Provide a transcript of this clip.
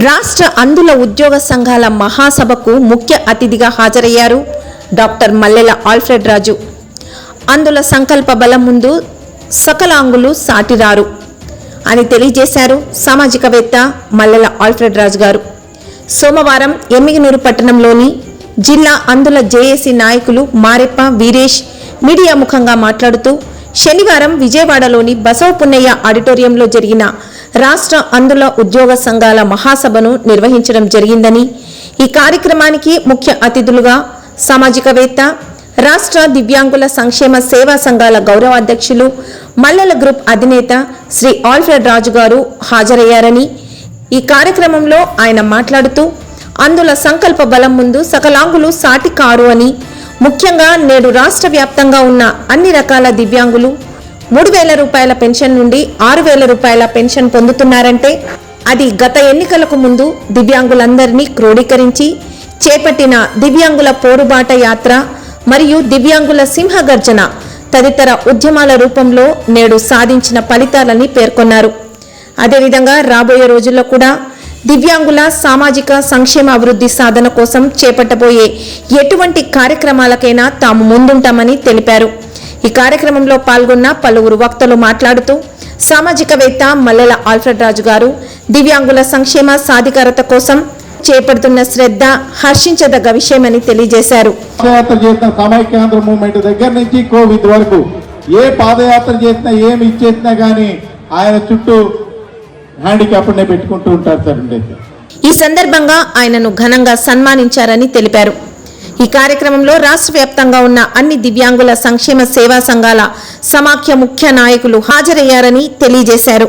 రాష్ట్ర అందుల ఉద్యోగ సంఘాల మహాసభకు ముఖ్య అతిథిగా హాజరయ్యారు డాక్టర్ మల్లెల ఆల్ఫ్రెడ్ రాజు. అందుల సంకల్ప బలం ముందు సకలాంగులు సాటిరారు అని తెలియజేశారు సామాజికవేత్త మల్లెల ఆల్ఫ్రెడ్ రాజు గారు. సోమవారం ఎమ్మిగనూరు పట్టణంలోని జిల్లా అందుల జేఏసీ నాయకులు మారెప్ప వీరేష్ మీడియా ముఖంగా మాట్లాడుతూ, శనివారం విజయవాడలోని బసవపున్నయ్య ఆడిటోరియంలో జరిగిన రాష్ట్ర అందుల ఉద్యోగ సంఘాల మహాసభను నిర్వహించడం జరిగిందని, ఈ కార్యక్రమానికి ముఖ్య అతిథులుగా సామాజికవేత్త, రాష్ట్ర దివ్యాంగుల సంక్షేమ సేవా సంఘాల గౌరవాధ్యక్షులు, మల్లెల గ్రూప్ అధినేత శ్రీ ఆల్ఫ్రెడ్ రాజు గారు హాజరయ్యారని, ఈ కార్యక్రమంలో ఆయన మాట్లాడుతూ, అందుల సంకల్ప బలం ముందు సకలాంగులు సాటి కారు అని, ముఖ్యంగా నేడు రాష్ట్ర వ్యాప్తంగా ఉన్న అన్ని రకాల దివ్యాంగులు 3,000 రూపాయల పెన్షన్ నుండి 6,000 రూపాయల పెన్షన్ పొందుతున్నారంటే అది గత ఎన్నికలకు ముందు దివ్యాంగులందరినీ క్రోడీకరించి చేపట్టిన దివ్యాంగుల పోరుబాట యాత్ర మరియు దివ్యాంగుల సింహగర్జన తదితర ఉద్యమాల రూపంలో నేడు సాధించిన ఫలితాలని పేర్కొన్నారు. అదేవిధంగా రాబోయే రోజుల్లో కూడా దివ్యాంగుల సామాజిక సంక్షేమ అభివృద్ధి సాధన కోసం చేపట్టబోయే ఎటువంటి కార్యక్రమాలకైనా తాము ముందుంటామని తెలిపారు. ఈ కార్యక్రమంలో పాల్గొన్న పలువురు వక్తలు మాట్లాడుతూ, సామాజికవేత్త మల్లెల ఆల్ఫ్రెడ్ రాజు గారు దివ్యాంగుల సంక్షేమ సాధికారత కోసం చేపడుతున్న శ్రద్ధ హర్షించదగ్గ విషయమని తెలియజేశారు. పాదయాత్ర చేసిన సమైక్యాంధ్ర మూవ్మెంట్ దగ్గర నుంచి కోవిడ్ వరకు ఏ పాదయాత్ర చేసినా ఏమి ఇచ్చేసినా కానీ ఆయన చుట్టూ హ్యాండిక్యాప్నే పెట్టుకుంటూ ఉంటారు సార్. ఈ సందర్భంగా ఆయనను ఘనంగా సన్మానించారని తెలిపారు. ఈ కార్యక్రమంలో రాష్ట్ర వ్యాప్తంగా ఉన్న అన్ని దివ్యాంగుల సంక్షేమ సేవా సంఘాల సమాఖ్య ముఖ్య నాయకులు హాజరయ్యారని తెలియజేశారు.